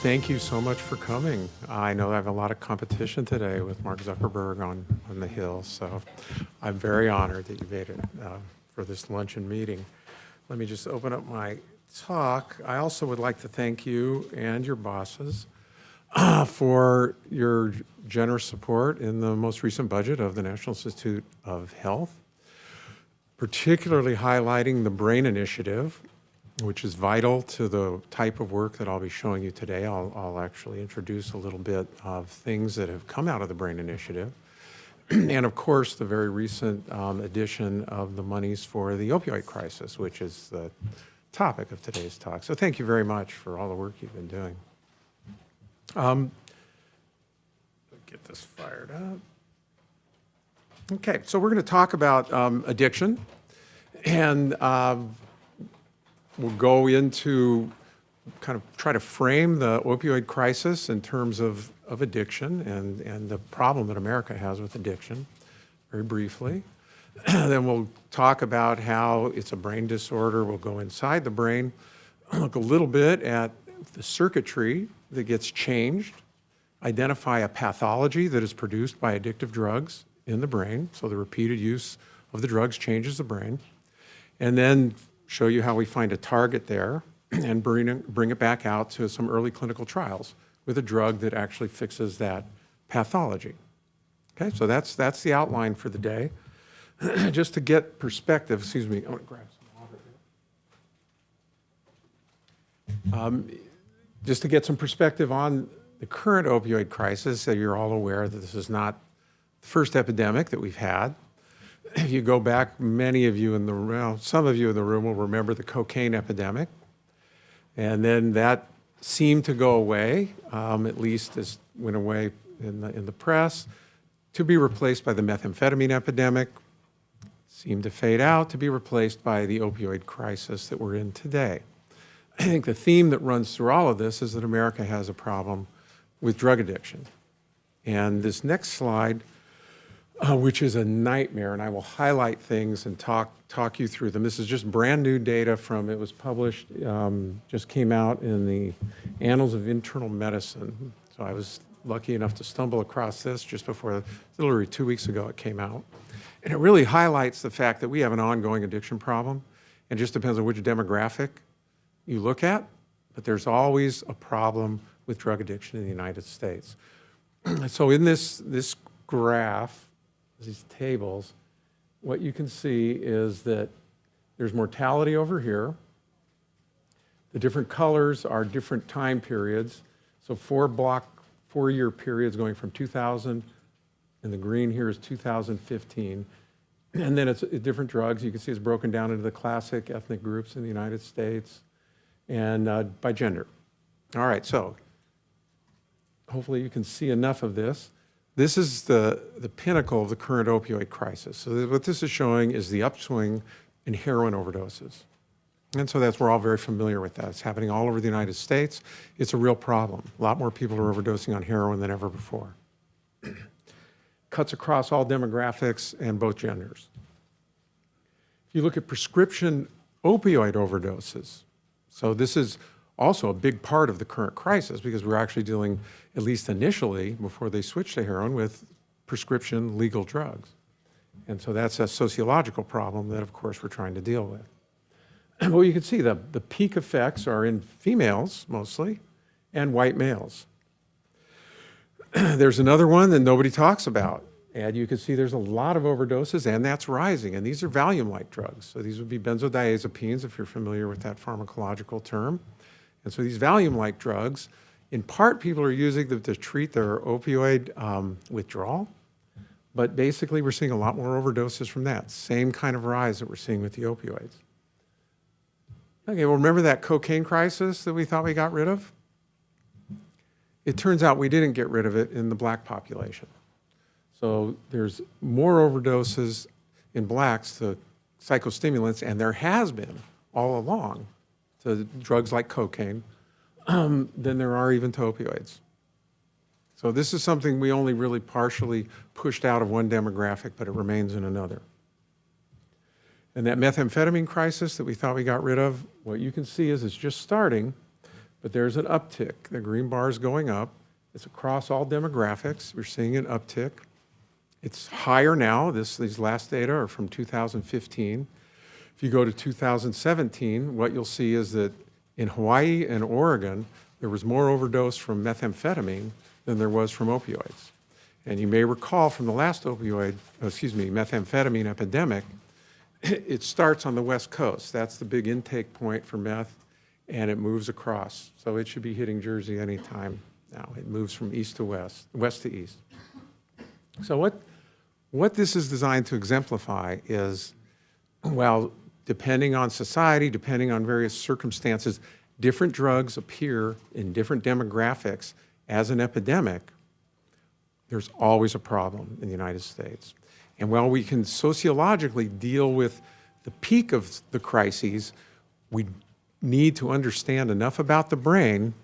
thank you so much for coming. I know I have a lot of competition today with Mark Zuckerberg on the Hill, so I'm very honored that you made it for this luncheon meeting. Let me just open up my talk. I also would like to thank you and your bosses for your generous support in the most recent budget of the National Institute of Health, particularly highlighting the Brain Initiative, which is vital to the type of work that I'll be showing you today. I'll actually introduce a little bit of things that have come out of the Brain Initiative. And of course, the very recent addition of the monies for the opioid crisis, which is the topic of today's talk. So thank you very much for all the work you've been doing. Get this fired up. Okay, so we're going to talk about addiction, and we'll go into kind of try to frame the opioid crisis in terms of addiction and the problem that America has with addiction, very briefly. Then we'll talk about how it's a brain disorder. We'll go inside the brain, look a little bit at the circuitry that gets changed, identify a pathology that is produced by addictive drugs in the brain, so the repeated use of the drugs changes the brain, and then show you how we find a target there and bring it back out to some early clinical trials with a drug that actually fixes that pathology. Okay, so that's the outline for the day. Just to get perspective, excuse me, I want to grab some water here. Just to get some perspective on the current opioid crisis, so you're all aware that this is not the first epidemic that we've had. If you go back, many of you in the room, some of you in the room will remember the cocaine epidemic. And then that seemed to go away, at least as went away in the press, to be replaced by the methamphetamine epidemic, seemed to fade out, to be replaced by the opioid crisis that we're in today. I think the theme that runs through all of this is that America has a problem with drug addiction. And this next slide, which is a nightmare, and I will highlight things and talk you through them. This is just brand new data from, it was published, just came out in the Annals of Internal Medicine. So I was lucky enough to stumble across this just before, literally 2 weeks ago it came out. And it really highlights the fact that we have an ongoing addiction problem. It just depends on which demographic you look at, but there's always a problem with drug addiction in the United States. So in this graph, these tables, what you can see is that there's mortality over here. The different colors are different time periods. So 4-year periods going from 2000, and the green here is 2015. And then it's different drugs. You can see it's broken down into the classic ethnic groups in the United States and by gender. All right, so hopefully you can see enough of this. This is the pinnacle of the current opioid crisis. So what this is showing is the upswing in heroin overdoses. And so we're all very familiar with that. It's happening all over the United States. It's a real problem. A lot more people are overdosing on heroin than ever before. Cuts across all demographics and both genders. If you look at prescription opioid overdoses, so this is also a big part of the current crisis because we're actually dealing, at least initially, before they switched to heroin, with prescription legal drugs. And so that's a sociological problem that, of course, we're trying to deal with. Well, you can see the peak effects are in females, mostly, and white males. There's another one that nobody talks about. And you can see there's a lot of overdoses, and that's rising. And these are Valium-like drugs. So these would be benzodiazepines, if you're familiar with that pharmacological term. And so these Valium-like drugs, in part, people are using them to treat their opioid withdrawal. But basically, we're seeing a lot more overdoses from that. Same kind of rise that we're seeing with the opioids. Okay, well, remember that cocaine crisis that we thought we got rid of? It turns out we didn't get rid of it in the black population. So there's more overdoses in blacks to psychostimulants, and there has been all along to drugs like cocaine than there are even to opioids. So this is something we only really partially pushed out of one demographic, but it remains in another. And that methamphetamine crisis that we thought we got rid of, what you can see is it's just starting, but there's an uptick. The green bar is going up. It's across all demographics. We're seeing an uptick. It's higher now. These last data are from 2015. If you go to 2017, what you'll see is that in Hawaii and Oregon, there was more overdose from methamphetamine than there was from opioids. And you may recall from the last methamphetamine epidemic, it starts on the West Coast. That's the big intake point for meth, and it moves across. So it should be hitting Jersey any time now. It moves from east to west, west to east. So what this is designed to exemplify is, well, depending on society, depending on various circumstances, different drugs appear in different demographics as an epidemic. There's always a problem in the United States. And while we can sociologically deal with the peak of the crises, we need to understand enough about the brain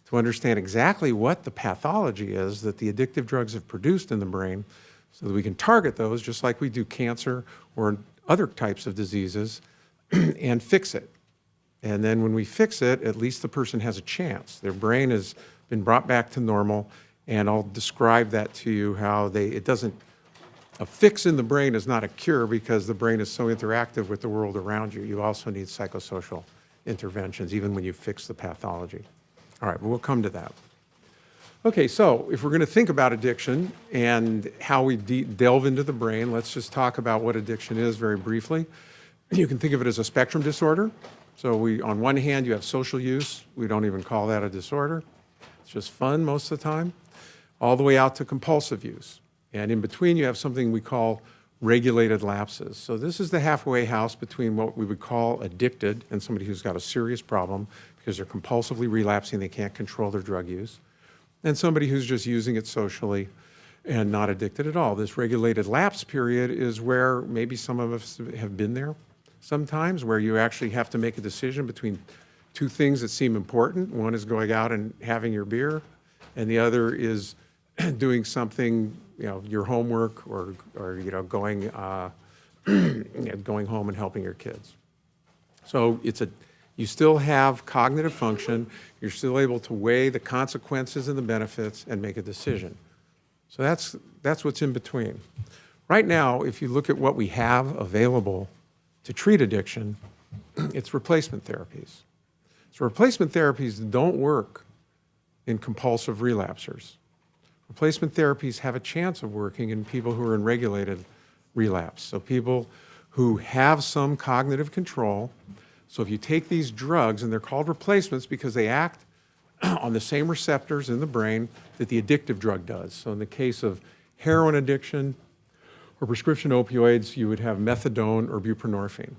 to understand exactly what the pathology is that the addictive drugs have produced in the brain so that we can target those just like we do cancer or other types of diseases and fix it. And then when we fix it, at least the person has a chance. Their brain has been brought back to normal, and I'll describe that to you how a fix in the brain is not a cure because the brain is so interactive with the world around you. You also need psychosocial interventions, even when you fix the pathology. All right, but we'll come to that. Okay, so if we're going to think about addiction and how we delve into the brain, let's just talk about what addiction is very briefly. You can think of it as a spectrum disorder. So on one hand, you have social use. We don't even call that a disorder. It's just fun most of the time, all the way out to compulsive use. And in between, you have something we call regulated lapses. So this is the halfway house between what we would call addicted and somebody who's got a serious problem because they're compulsively relapsing, they can't control their drug use, and somebody who's just using it socially and not addicted at all. This regulated lapse period is where maybe some of us have been there sometimes, where you actually have to make a decision between two things that seem important. One is going out and having your beer, and the other is doing something, your homework or going going home and helping your kids. So you still have cognitive function. You're still able to weigh the consequences and the benefits and make a decision. So that's what's in between. Right now, if you look at what we have available to treat addiction, it's replacement therapies. So replacement therapies don't work in compulsive relapsers. Replacement therapies have a chance of working in people who are in regulated relapse. So people who have some cognitive control. So if you take these drugs, and they're called replacements because they act on the same receptors in the brain that the addictive drug does. So in the case of heroin addiction or prescription opioids, you would have methadone or buprenorphine.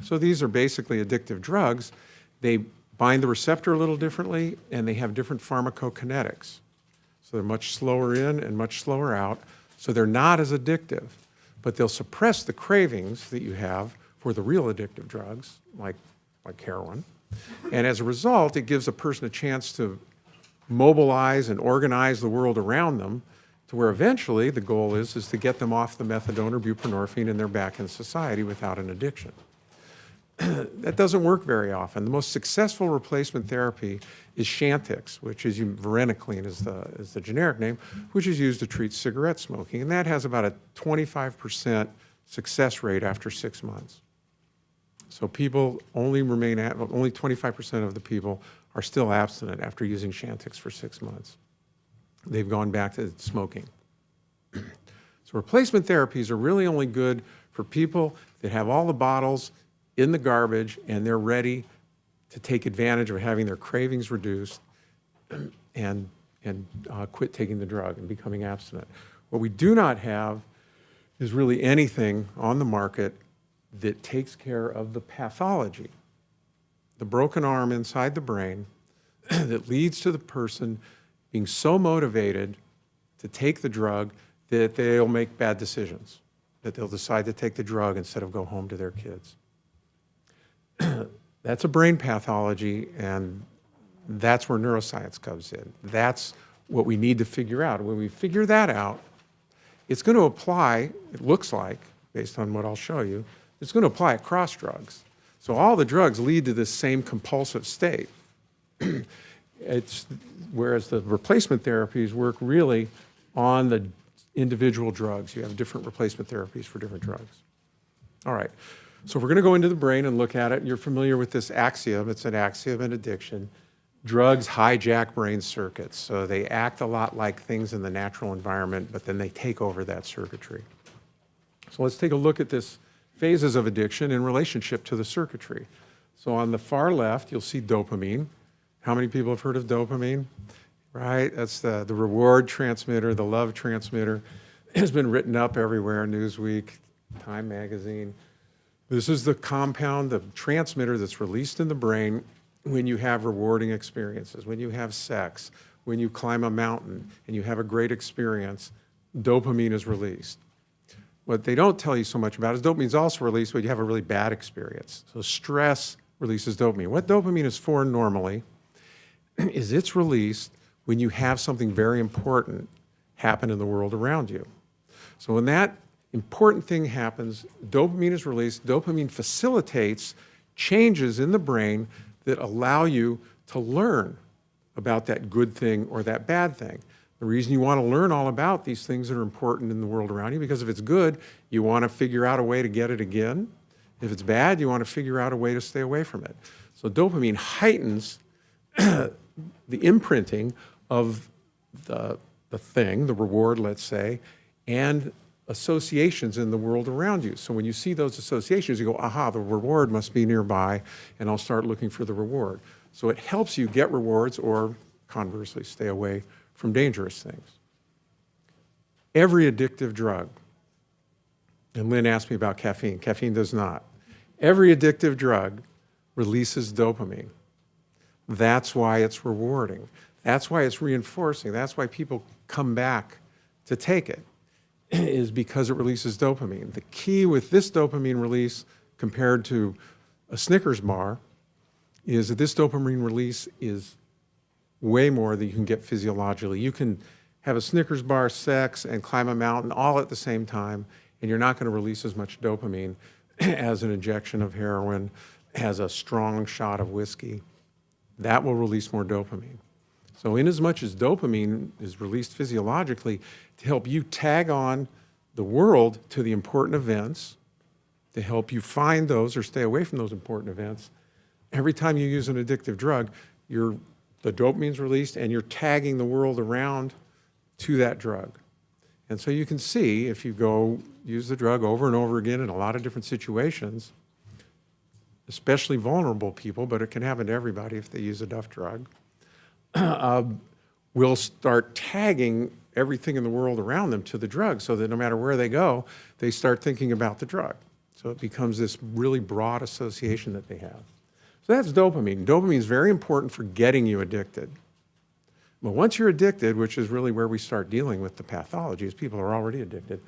So these are basically addictive drugs. They bind the receptor a little differently, and they have different pharmacokinetics. So they're much slower in and much slower out. So they're not as addictive, but they'll suppress the cravings that you have for the real addictive drugs, like heroin. And as a result, it gives a person a chance to mobilize and organize the world around them to where eventually the goal is to get them off the methadone or buprenorphine and they're back in society without an addiction. That doesn't work very often. The most successful replacement therapy is Chantix, which is varenicline is the generic name, which is used to treat cigarette smoking. And that has about a 25% success rate after 6 months. So people only 25% of the people are still abstinent after using Chantix for 6 months. They've gone back to smoking. So replacement therapies are really only good for people that have all the bottles in the garbage and they're ready to take advantage of having their cravings reduced and quit taking the drug and becoming abstinent. What we do not have is really anything on the market that takes care of the pathology, the broken arm inside the brain that leads to the person being so motivated to take the drug that they'll make bad decisions, that they'll decide to take the drug instead of go home to their kids. That's a brain pathology, and that's where neuroscience comes in. That's what we need to figure out. When we figure that out, it's going to apply, it looks like, based on what I'll show you, it's going to apply across drugs. So all the drugs lead to this same compulsive state. Whereas the replacement therapies work really on the individual drugs. You have different replacement therapies for different drugs. All right, so we're going to go into the brain and look at it. You're familiar with this axiom. It's an axiom in addiction. Drugs hijack brain circuits, so they act a lot like things in the natural environment, but then they take over that circuitry. So let's take a look at this phases of addiction in relationship to the circuitry. So on the far left, you'll see dopamine. How many people have heard of dopamine? Right, that's the reward transmitter, the love transmitter. It's been written up everywhere, Newsweek, Time Magazine. This is the compound, the transmitter that's released in the brain when you have rewarding experiences, when you have sex, when you climb a mountain and you have a great experience, dopamine is released. What they don't tell you so much about is dopamine is also released when you have a really bad experience. So stress releases dopamine. What dopamine is for normally is it's released when you have something very important happen in the world around you. So when that important thing happens, dopamine is released. Dopamine facilitates changes in the brain that allow you to learn about that good thing or that bad thing. The reason you want to learn all about these things that are important in the world around you, because if it's good, you want to figure out a way to get it again. If it's bad, you want to figure out a way to stay away from it. So dopamine heightens the imprinting of the thing, the reward, let's say, and associations in the world around you. So when you see those associations, you go, aha, the reward must be nearby, and I'll start looking for the reward. So it helps you get rewards or, conversely, stay away from dangerous things. Every addictive drug, and Lynn asked me about caffeine. Caffeine does not. Every addictive drug releases dopamine. That's why it's rewarding. That's why it's reinforcing. That's why people come back to take it, is because it releases dopamine. The key with this dopamine release compared to a Snickers bar is that this dopamine release is way more than you can get physiologically. You can have a Snickers bar, sex, and climb a mountain all at the same time, and you're not going to release as much dopamine as an injection of heroin, as a strong shot of whiskey. That will release more dopamine. So inasmuch as dopamine is released physiologically to help you tag on the world to the important events, to help you find those or stay away from those important events, every time you use an addictive drug, the dopamine's released and you're tagging the world around to that drug. And so you can see, if you go use the drug over and over again in a lot of different situations, especially vulnerable people, but it can happen to everybody if they use enough drug, will start tagging everything in the world around them to the drug, so that no matter where they go, they start thinking about the drug. So it becomes this really broad association that they have. So that's dopamine. Dopamine is very important for getting you addicted. But once you're addicted, which is really where we start dealing with the pathology, is people are already addicted,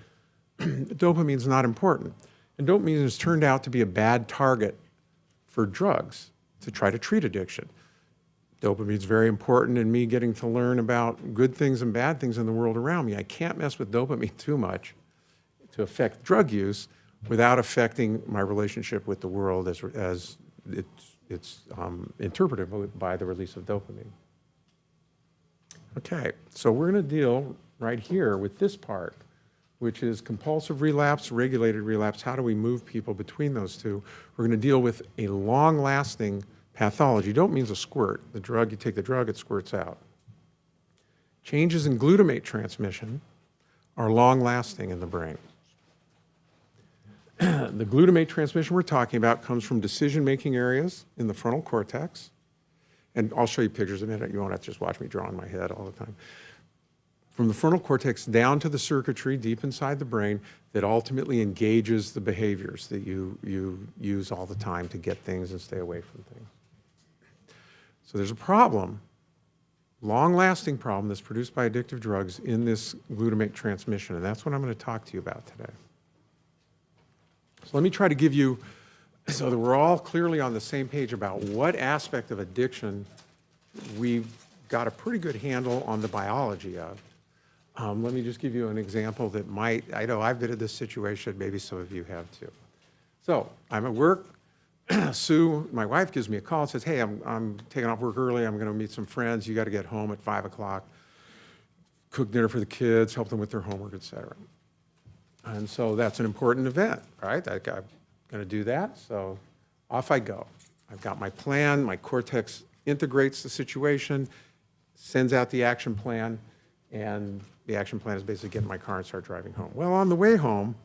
dopamine is not important. And dopamine has turned out to be a bad target for drugs to try to treat addiction. Dopamine is very important in me getting to learn about good things and bad things in the world around me. I can't mess with dopamine too much to affect drug use without affecting my relationship with the world as it's interpreted by the release of dopamine. Okay, so we're going to deal right here with this part, which is compulsive relapse, regulated relapse. How do we move people between those two? We're going to deal with a long-lasting pathology. Dopamine means a squirt. The drug, you take the drug, it squirts out. Changes in glutamate transmission are long-lasting in the brain. The glutamate transmission we're talking about comes from decision-making areas in the frontal cortex. And I'll show you pictures in a minute. You won't have to just watch me draw in my head all the time. From the frontal cortex down to the circuitry deep inside the brain that ultimately engages the behaviors that you use all the time to get things and stay away from things. So there's a problem, long-lasting problem that's produced by addictive drugs in this glutamate transmission, and that's what I'm going to talk to you about today. So let me try to give you, so that we're all clearly on the same page about what aspect of addiction we've got a pretty good handle on the biology of. Let me just give you an example that might, I know I've been in this situation, maybe some of you have too. So I'm at work, Sue, my wife, gives me a call and says, hey, I'm taking off work early. I'm going to meet some friends. You got to get home at 5 o'clock, cook dinner for the kids, help them with their homework, et cetera. And so that's an important event, right? I'm going to do that. So off I go. I've got my plan. My Cortex integrates the situation, sends out the action plan, and the action plan is basically get in my car and start driving home. Well, on the way home,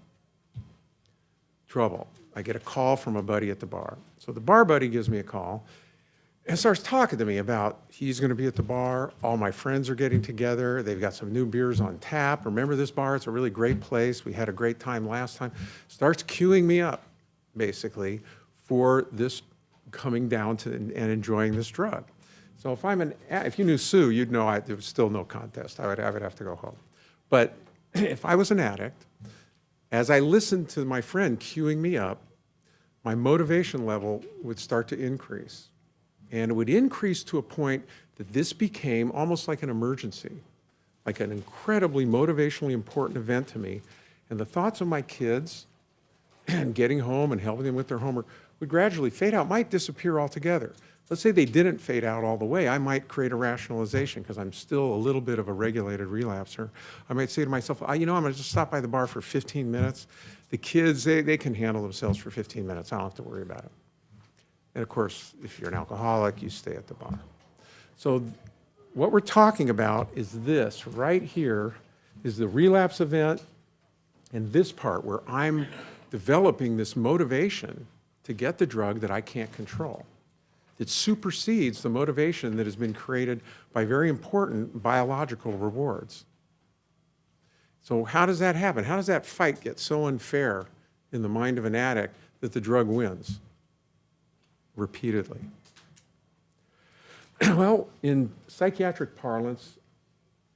trouble. I get a call from a buddy at the bar. So the bar buddy gives me a call and starts talking to me about he's going to be at the bar. All my friends are getting together. They've got some new beers on tap. Remember this bar? It's a really great place. We had a great time last time. Starts queuing me up, basically, for this coming down to and enjoying this drug. So if you knew Sue, you'd know there was still no contest. I would have to go home. But if I was an addict, as I listened to my friend queuing me up, my motivation level would start to increase. And it would increase to a point that this became almost like an emergency, like an incredibly motivationally important event to me. And the thoughts of my kids and getting home and helping them with their homework would gradually fade out, might disappear altogether. Let's say they didn't fade out all the way. I might create a rationalization because I'm still a little bit of a regulated relapser. I might say to myself, I'm going to just stop by the bar for 15 minutes. The kids, they can handle themselves for 15 minutes. I don't have to worry about it. And of course, if you're an alcoholic, you stay at the bar. So what we're talking about is this right here is the relapse event, and this part where I'm developing this motivation to get the drug that I can't control. It supersedes the motivation that has been created by very important biological rewards. So how does that happen? How does that fight get so unfair in the mind of an addict that the drug wins repeatedly? Well, in psychiatric parlance,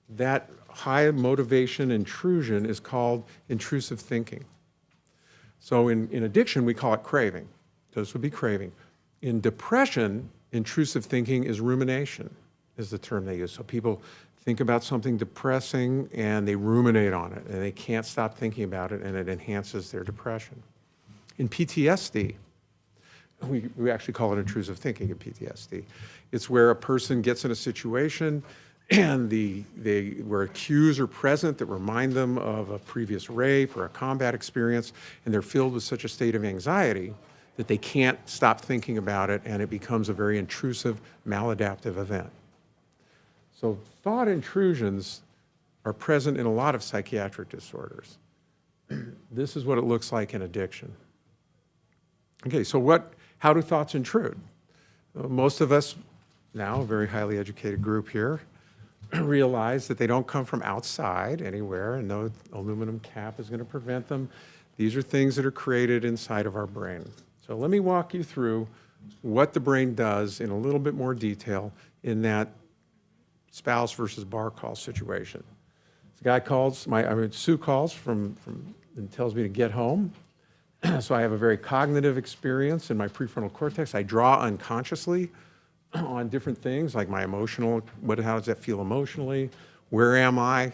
that high motivation intrusion is called intrusive thinking. So in addiction, we call it craving. This would be craving. In depression, intrusive thinking is rumination, is the term they use. So people think about something depressing and they ruminate on it and they can't stop thinking about it and it enhances their depression. In PTSD, we actually call it intrusive thinking in PTSD. It's where a person gets in a situation and where cues are present that remind them of a previous rape or a combat experience, and they're filled with such a state of anxiety that they can't stop thinking about it, and it becomes a very intrusive, maladaptive event. So thought intrusions are present in a lot of psychiatric disorders. This is what it looks like in addiction. Okay, so how do thoughts intrude? Most of us now, a very highly educated group here, realize that they don't come from outside anywhere, and no aluminum cap is going to prevent them. These are things that are created inside of our brain. So let me walk you through what the brain does in a little bit more detail in that spouse versus bar call situation. The guy calls, Sue calls and tells me to get home. So I have a very cognitive experience in my prefrontal cortex. I draw unconsciously on different things like my emotional, how does that feel emotionally? Where am I?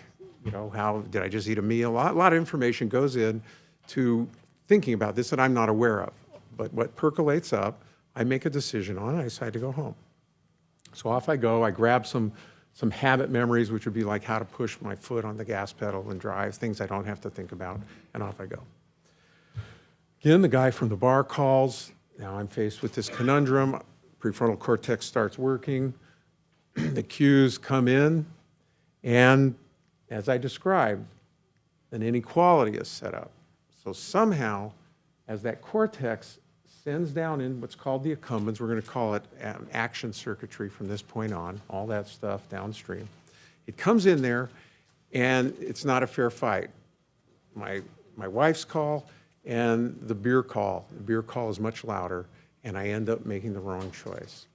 How did I just eat a meal? A lot of information goes in to thinking about this that I'm not aware of. But what percolates up, I make a decision on, I decide to go home. So off I go. I grab some habit memories, which would be like how to push my foot on the gas pedal and drive, things I don't have to think about, and off I go. Again, the guy from the bar calls. Now I'm faced with this conundrum. Prefrontal cortex starts working. The cues come in, and as I described, an inequality is set up. So somehow, as that cortex sends down in what's called the accumbens, we're going to call it action circuitry from this point on, all that stuff downstream. It comes in there, and it's not a fair fight. My wife's call and the beer call. The beer call is much louder, and I end up making the wrong choice.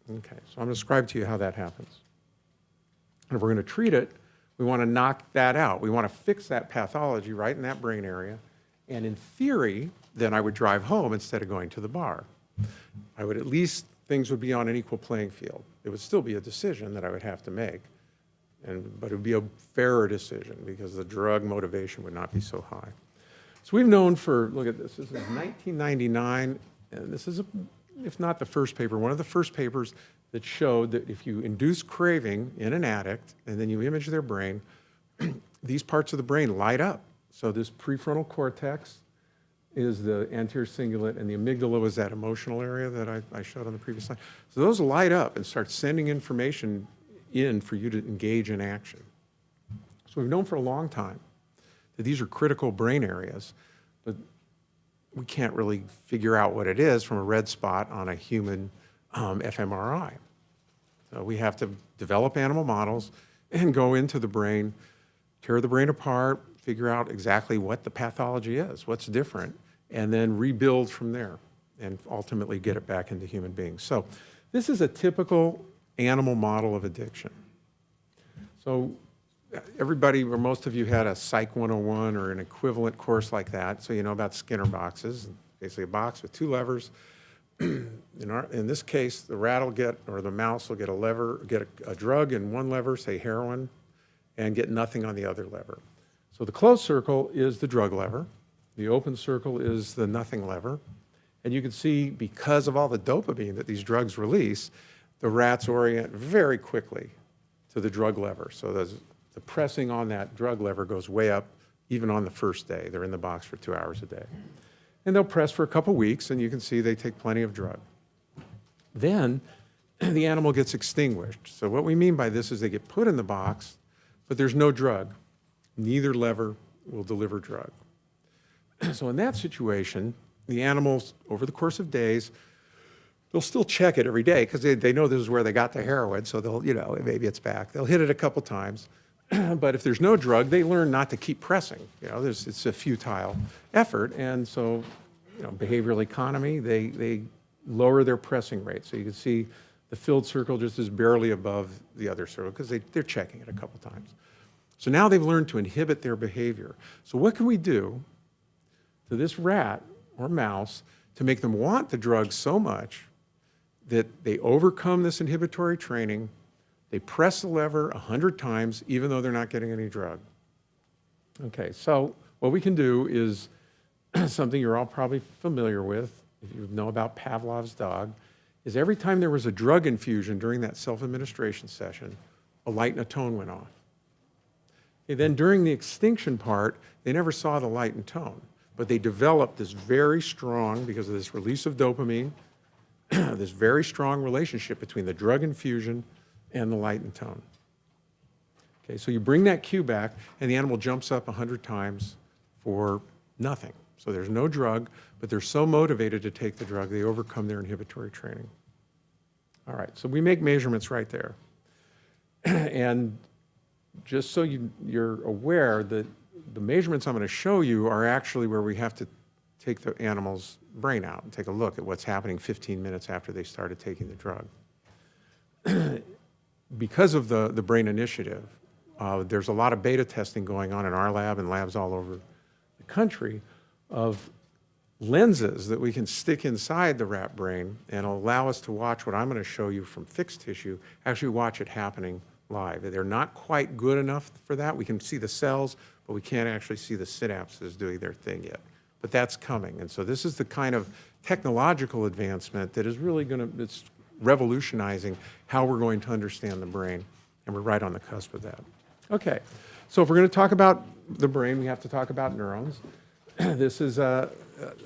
Okay, so I'm going to describe to you how that happens. And if we're going to treat it, we want to knock that out. We want to fix that pathology right in that brain area. And in theory, then I would drive home instead of going to the bar. I would at least, things would be on an equal playing field. It would still be a decision that I would have to make, but it would be a fairer decision because the drug motivation would not be so high. So we've known look at this is 1999, and this is, if not the first paper, one of the first papers that showed that if you induce craving in an addict and then you image their brain, these parts of the brain light up. So this prefrontal cortex is the anterior cingulate, and the amygdala was that emotional area that I showed on the previous slide. So those light up and start sending information in for you to engage in action. So we've known for a long time that these are critical brain areas, but we can't really figure out what it is from a red spot on a human fMRI. So we have to develop animal models and go into the brain, tear the brain apart, figure out exactly what the pathology is, what's different, and then rebuild from there and ultimately get it back into human beings. So this is a typical animal model of addiction. So everybody, or most of you, had a Psych 101 or an equivalent course like that, so you know about Skinner boxes, basically a box with two levers. In this case, the rat will get, or the mouse will get a drug in one lever, say heroin, and get nothing on the other lever. So the closed circle is the drug lever. The open circle is the nothing lever. And you can see, because of all the dopamine that these drugs release, the rats orient very quickly to the drug lever. So the pressing on that drug lever goes way up, even on the first day. They're in the box for 2 hours a day. And they'll press for a couple weeks, and you can see they take plenty of drug. Then the animal gets extinguished. So what we mean by this is they get put in the box, but there's no drug. Neither lever will deliver drug. So in that situation, the animals, over the course of days, they'll still check it every day because they know this is where they got the heroin, so they'll, maybe it's back. They'll hit it a couple times. But if there's no drug, they learn not to keep pressing. It's a futile effort. And so, behavioral economy, they lower their pressing rate. So you can see the filled circle just is barely above the other circle because they're checking it a couple times. So now they've learned to inhibit their behavior. So what can we do to this rat or mouse to make them want the drug so much that they overcome this inhibitory training, they press the lever 100 times, even though they're not getting any drug? Okay, so what we can do is something you're all probably familiar with, if you know about Pavlov's dog, is every time there was a drug infusion during that self-administration session, a light and a tone went off. Okay, then during the extinction part, they never saw the light and tone, but they developed this very strong, because of this release of dopamine, this very strong relationship between the drug infusion and the light and tone. Okay, so you bring that cue back, and the animal jumps up 100 times for nothing. So there's no drug, but they're so motivated to take the drug, they overcome their inhibitory training. All right, so we make measurements right there. And just so you're aware that the measurements I'm going to show you are actually where we have to take the animal's brain out and take a look at what's happening 15 minutes after they started taking the drug. Because of the Brain Initiative, there's a lot of beta testing going on in our lab and labs all over the country of lenses that we can stick inside the rat brain and allow us to watch what I'm going to show you from fixed tissue, actually watch it happening live. They're not quite good enough for that. We can see the cells, but we can't actually see the synapses doing their thing yet. But that's coming. And so this is the kind of technological advancement that is really it's revolutionizing how we're going to understand the brain, and we're right on the cusp of that. Okay, so if we're going to talk about the brain, we have to talk about neurons. This is a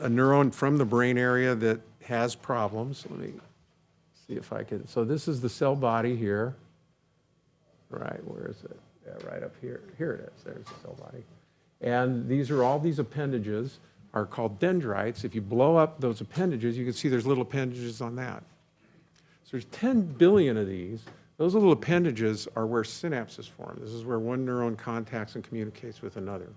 neuron from the brain area that has problems. Let me see if I can. So this is the cell body here. Right, where is it? Yeah, right up here. Here it is. There's the cell body. And all these appendages are called dendrites. If you blow up those appendages, you can see there's little appendages on that. So there's 10 billion of these. Those little appendages are where synapses form. This is where one neuron contacts and communicates with another.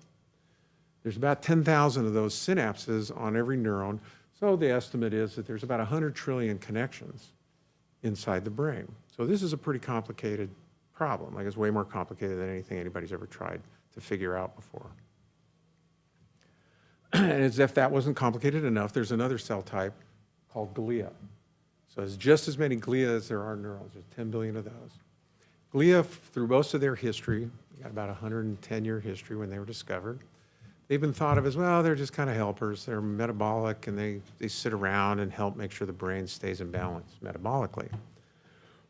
There's about 10,000 of those synapses on every neuron. So the estimate is that there's about 100 trillion connections inside the brain. So this is a pretty complicated problem. Like, it's way more complicated than anything anybody's ever tried to figure out before. And as if that wasn't complicated enough, there's another cell type called glia. So there's just as many glia as there are neurons. There's 10 billion of those. Glia, through most of their history, got about a 110-year history when they were discovered, they've been thought of as, well, they're just kind of helpers. They're metabolic, and they sit around and help make sure the brain stays in balance metabolically.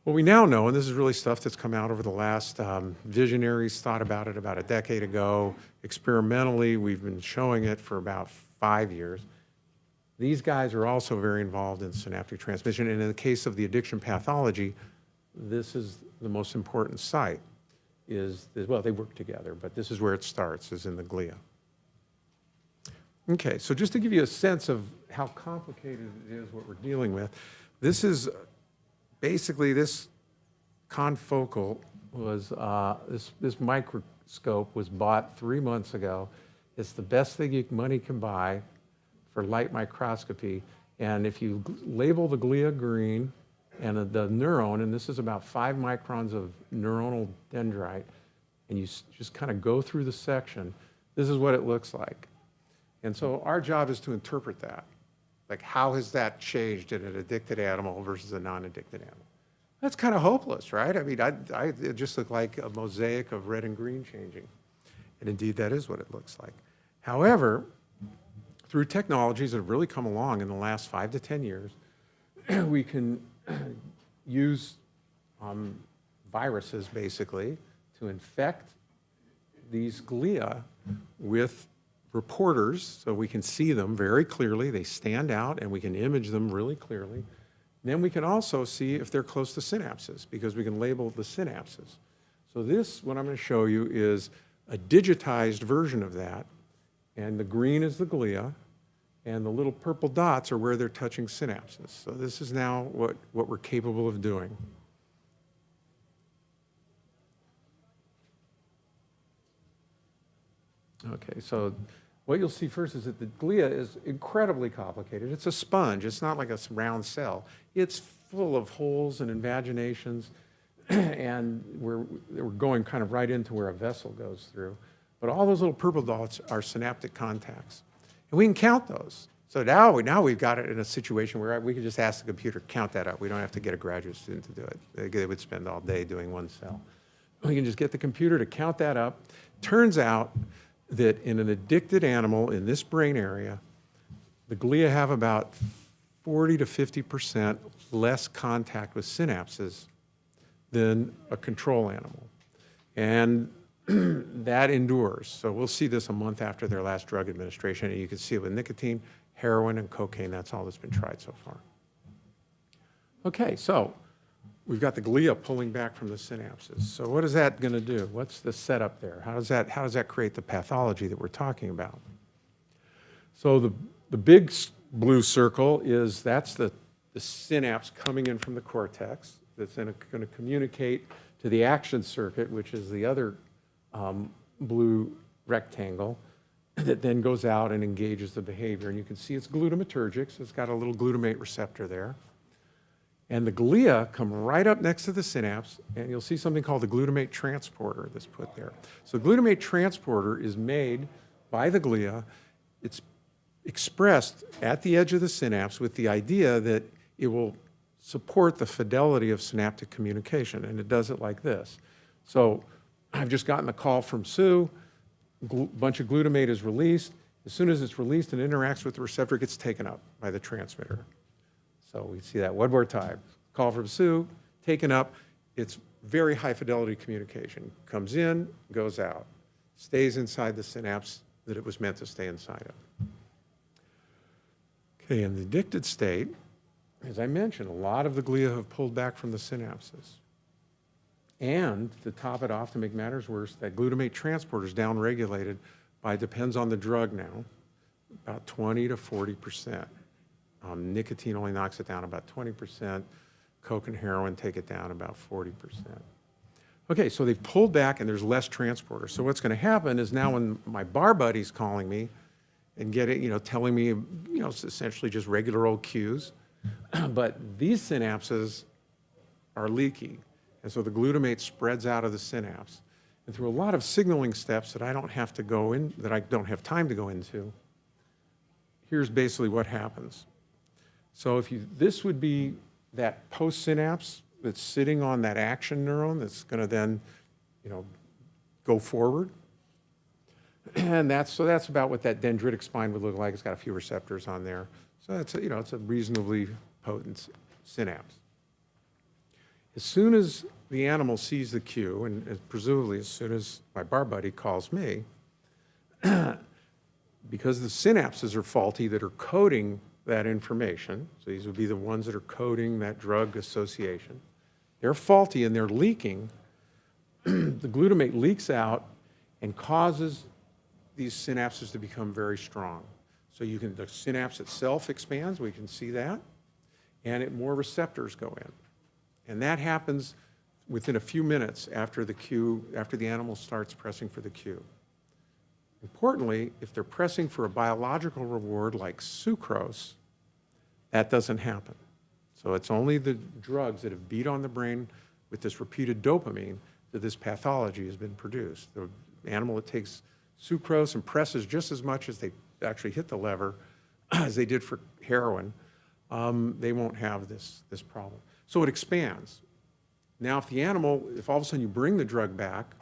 What we now know, and this is really stuff that's come out over the last, visionaries thought about it about a decade ago. Experimentally, we've been showing it for about 5 years. These guys are also very involved in synaptic transmission, and in the case of the addiction pathology, this is the most important site, well, they work together, but this is where it starts, is in the glia. Okay, so just to give you a sense of how complicated it is, what we're dealing with, this is basically, this confocal was, this microscope was bought 3 months ago. It's the best thing money can buy for light microscopy. And if you label the glia green and the neuron, and this is about 5 microns of neuronal dendrite, and you just kind of go through the section, this is what it looks like. And so our job is to interpret that. Like, how has that changed in an addicted animal versus a non-addicted animal? That's kind of hopeless, right? I mean, it just looked like a mosaic of red and green changing. And indeed, that is what it looks like. However, through technologies that have really come along in the last 5 to 10 years, we can use viruses, basically, to infect these glia with reporters, so we can see them very clearly. They stand out, and we can image them really clearly. And then we can also see if they're close to synapses, because we can label the synapses. So this, what I'm going to show you, is a digitized version of that. And the green is the glia, and the little purple dots are where they're touching synapses. So this is now what we're capable of doing. Okay, so what you'll see first is that the glia is incredibly complicated. It's a sponge. It's not like a round cell. It's full of holes and invaginations, and we're going kind of right into where a vessel goes through. But all those little purple dots are synaptic contacts. And we can count those. So now we've got it in a situation where we can just ask the computer, count that up. We don't have to get a graduate student to do it. They would spend all day doing one cell. We can just get the computer to count that up. Turns out that in an addicted animal in this brain area, the glia have about 40 to 50% less contact with synapses than a control animal. And that endures. So we'll see this a month after their last drug administration, and you can see it with nicotine, heroin, and cocaine. That's all that's been tried so far. Okay, so we've got the glia pulling back from the synapses. So what is that going to do? What's the setup there? How does that create the pathology that we're talking about? So the big blue circle that's the synapse coming in from the cortex that's going to communicate to the action circuit, which is the other blue rectangle, that then goes out and engages the behavior. And you can see it's glutamatergic, so it's got a little glutamate receptor there. And the glia come right up next to the synapse, and you'll see something called the glutamate transporter that's put there. So the glutamate transporter is made by the glia. It's expressed at the edge of the synapse with the idea that it will support the fidelity of synaptic communication, and it does it like this. So I've just gotten a call from Sue. A bunch of glutamate is released. As soon as it's released and interacts with the receptor, it gets taken up by the transmitter. So we see that one more time. Call from Sue, taken up. It's very high fidelity communication. Comes in, goes out. Stays inside the synapse that it was meant to stay inside of. Okay, in the addicted state, as I mentioned, a lot of the glia have pulled back from the synapses. And to top it off, to make matters worse, that glutamate transporter is downregulated by, depends on the drug now, about 20 to 40%. Nicotine only knocks it down about 20%. Coke and heroin take it down about 40%. Okay, so they've pulled back and there's less transporter. So what's going to happen is now when my bar buddy's calling me and telling me, it's essentially just regular old cues, but these synapses are leaky. And so the glutamate spreads out of the synapse. And through a lot of signaling steps that I don't have time to go into, here's basically what happens. So this would be that postsynapse that's sitting on that action neuron that's going to then, go forward. And that's about what that dendritic spine would look like. It's got a few receptors on there. So it's it's a reasonably potent synapse. As soon as the animal sees the cue, and presumably as soon as my bar buddy calls me, because the synapses are faulty that are coding that information, so these would be the ones that are coding that drug association, they're faulty and they're leaking, the glutamate leaks out and causes these synapses to become very strong. So the synapse itself expands, we can see that, and more receptors go in. And that happens within a few minutes after the animal starts pressing for the cue. Importantly, if they're pressing for a biological reward like sucrose, that doesn't happen. So it's only the drugs that have beat on the brain with this repeated dopamine that this pathology has been produced. The animal that takes sucrose and presses just as much as they actually hit the lever as they did for heroin, they won't have this problem. So it expands. Now, if all of a sudden you bring the drug back,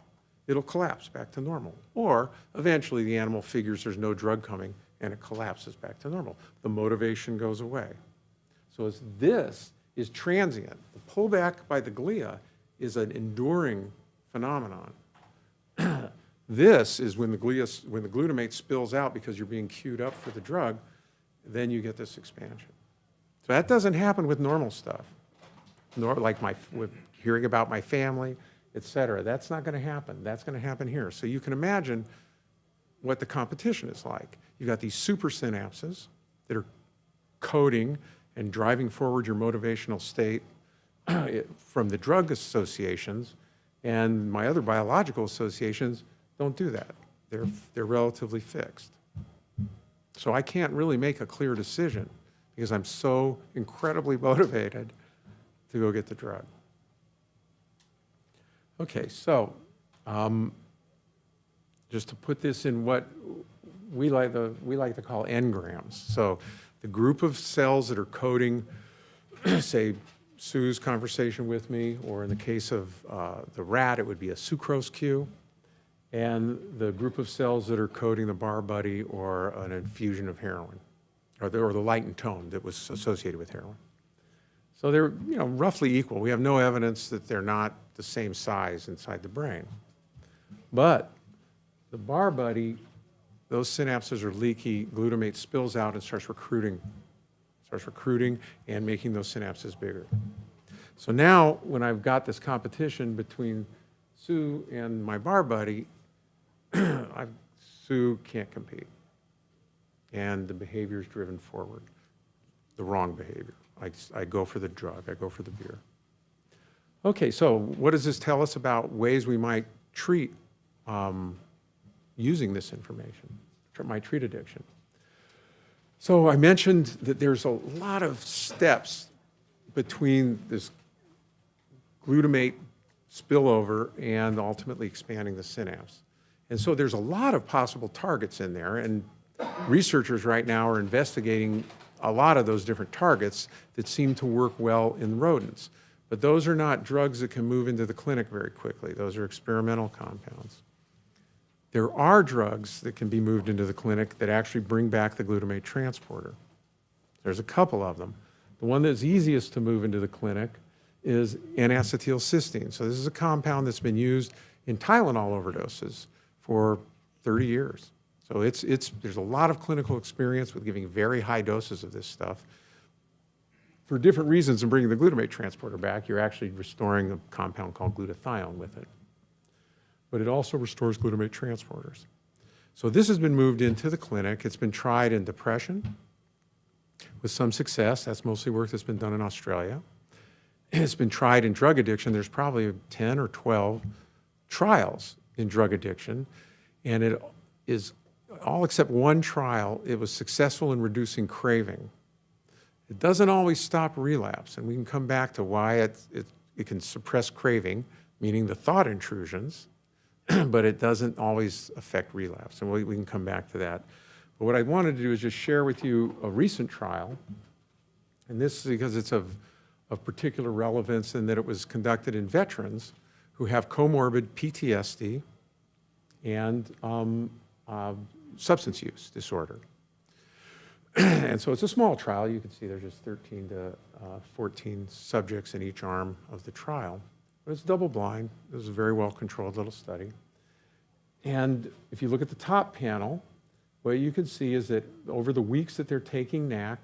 it'll collapse back to normal. Or eventually the animal figures there's no drug coming and it collapses back to normal. The motivation goes away. So this is transient. The pullback by the glia is an enduring phenomenon. This is when the glutamate spills out because you're being queued up for the drug, then you get this expansion. So that doesn't happen with normal stuff, nor like with hearing about my family, et cetera. That's not going to happen. That's going to happen here. So you can imagine what the competition is like. You've got these super synapses that are coding and driving forward your motivational state from the drug associations, and my other biological associations don't do that. They're relatively fixed. So I can't really make a clear decision because I'm so incredibly motivated to go get the drug. Okay, so just to put this in what we like to call engrams. So the group of cells that are coding, say, Sue's conversation with me, or in the case of the rat, it would be a sucrose cue, and the group of cells that are coding the bar buddy or an infusion of heroin, or the light and tone that was associated with heroin. So they're roughly equal. We have no evidence that they're not the same size inside the brain. But the bar buddy, those synapses are leaky, glutamate spills out and starts recruiting and making those synapses bigger. So now when I've got this competition between Sue and my bar buddy, Sue can't compete. And the behavior is driven forward, the wrong behavior. I go for the drug, I go for the beer. Okay, so what does this tell us about ways we might treat using this information, might treat addiction? So I mentioned that there's a lot of steps between this glutamate spillover and ultimately expanding the synapse. And so there's a lot of possible targets in there, and researchers right now are investigating a lot of those different targets that seem to work well in rodents. But those are not drugs that can move into the clinic very quickly. Those are experimental compounds. There are drugs that can be moved into the clinic that actually bring back the glutamate transporter. There's a couple of them. The one that's easiest to move into the clinic is N-acetylcysteine. So this is a compound that's been used in Tylenol overdoses for 30 years. So there's a lot of clinical experience with giving very high doses of this stuff. For different reasons in bringing the glutamate transporter back, you're actually restoring a compound called glutathione with it. But it also restores glutamate transporters. So this has been moved into the clinic. It's been tried in depression with some success. That's mostly work that's been done in Australia. It's been tried in drug addiction. There's probably 10 or 12 trials in drug addiction, and it is all except one trial, it was successful in reducing craving. It doesn't always stop relapse, and we can come back to why it can suppress craving, meaning the thought intrusions, but it doesn't always affect relapse, and we can come back to that. But what I wanted to do is just share with you a recent trial, and this is because it's of particular relevance in that it was conducted in veterans who have comorbid PTSD and substance use disorder. And so it's a small trial. You can see there's just 13 to 14 subjects in each arm of the trial. But it's double blind. It was a very well-controlled little study. And if you look at the top panel, what you can see is that over the weeks that they're taking NAC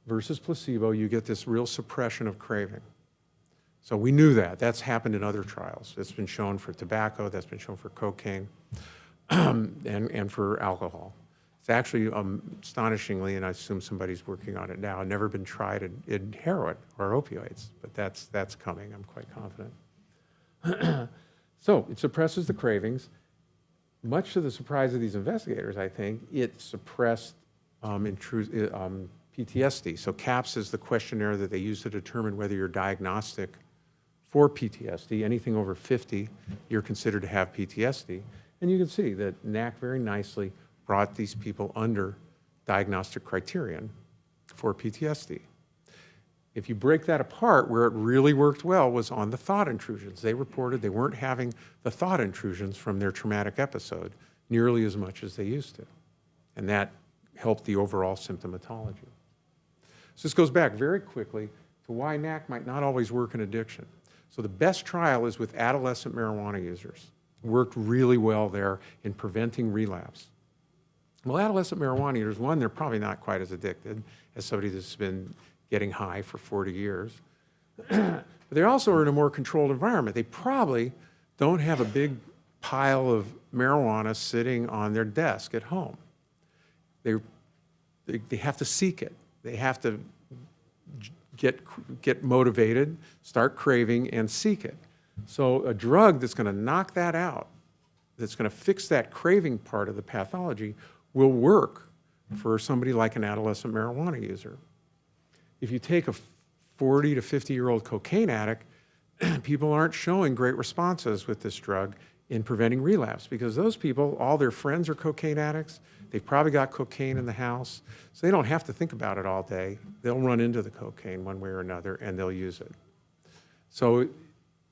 versus placebo, you get this real suppression of craving. So we knew that. That's happened in other trials. It's been shown for tobacco, that's been shown for cocaine, and for alcohol. It's actually, astonishingly, and I assume somebody's working on it now, never been tried in heroin or opioids, but that's coming, I'm quite confident. So it suppresses the cravings. Much to the surprise of these investigators, I think, it suppressed PTSD. So CAPS is the questionnaire that they use to determine whether you're diagnostic for PTSD. Anything over 50, you're considered to have PTSD. And you can see that NAC very nicely brought these people under diagnostic criterion for PTSD. If you break that apart, where it really worked well was on the thought intrusions. They reported they weren't having the thought intrusions from their traumatic episode nearly as much as they used to. And that helped the overall symptomatology. So this goes back very quickly to why NAC might not always work in addiction. So the best trial is with adolescent marijuana users. Worked really well there in preventing relapse. Well, adolescent marijuana users, one, they're probably not quite as addicted as somebody that's been getting high for 40 years. But they also are in a more controlled environment. They probably don't have a big pile of marijuana sitting on their desk at home. They have to seek it. They have to get motivated, start craving, and seek it. So a drug that's going to knock that out, that's going to fix that craving part of the pathology, will work for somebody like an adolescent marijuana user. If you take a 40 to 50-year-old cocaine addict, people aren't showing great responses with this drug in preventing relapse because those people, all their friends are cocaine addicts. They've probably got cocaine in the house, so they don't have to think about it all day. They'll run into the cocaine one way or another, and they'll use it. So,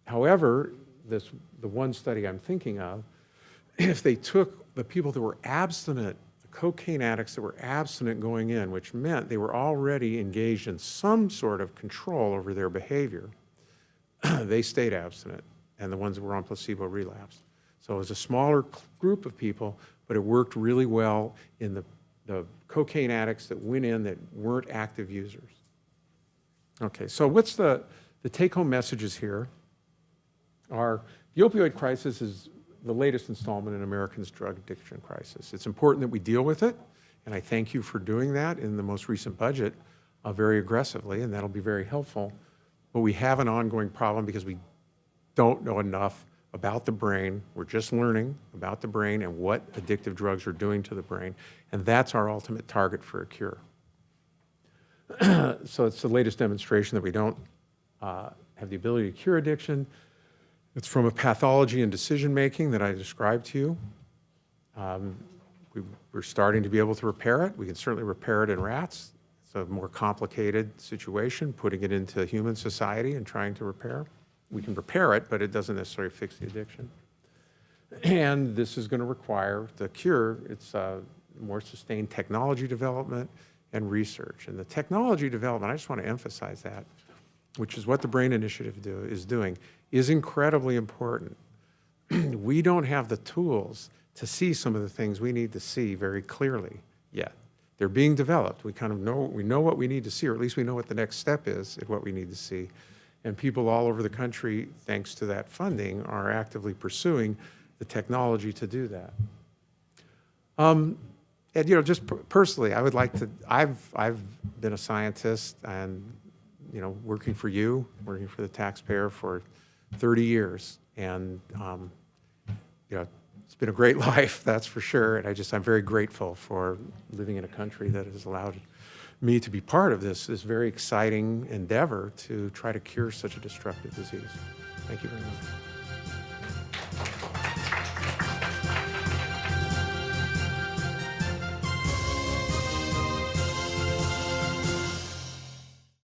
however, the one study I'm thinking of, if they took the people that were abstinent, the cocaine addicts that were abstinent going in, which meant they were already engaged in some sort of control over their behavior, they stayed abstinent, and the ones that were on placebo relapsed. So it was a smaller group of people, but it worked really well in the cocaine addicts that went in that weren't active users. Okay, so what's the take-home messages here are the opioid crisis is the latest installment in Americans' drug addiction crisis. It's important that we deal with it, and I thank you for doing that in the most recent budget very aggressively, and that'll be very helpful. But we have an ongoing problem because we don't know enough about the brain. We're just learning about the brain and what addictive drugs are doing to the brain, and that's our ultimate target for a cure. So it's the latest demonstration that we don't have the ability to cure addiction. It's from a pathology and decision-making that I described to you. We're starting to be able to repair it. We can certainly repair it in rats. It's a more complicated situation, putting it into human society and trying to repair. We can repair it, but it doesn't necessarily fix the addiction. And this is going to require the cure. It's more sustained technology development and research. And the technology development, I just want to emphasize that, which is what the Brain Initiative is doing, is incredibly important. We don't have the tools to see some of the things we need to see very clearly yet. They're being developed. We kind of know what we need to see, or at least we know what the next step is at what we need to see. And people all over the country, thanks to that funding, are actively pursuing the technology to do that. And just personally, I would like to. I've been a scientist and working for you, working for the taxpayer for 30 years, and it's been a great life, that's for sure. And I'm very grateful for living in a country that has allowed me to be part of this very exciting endeavor to try to cure such a destructive disease. Thank you very much.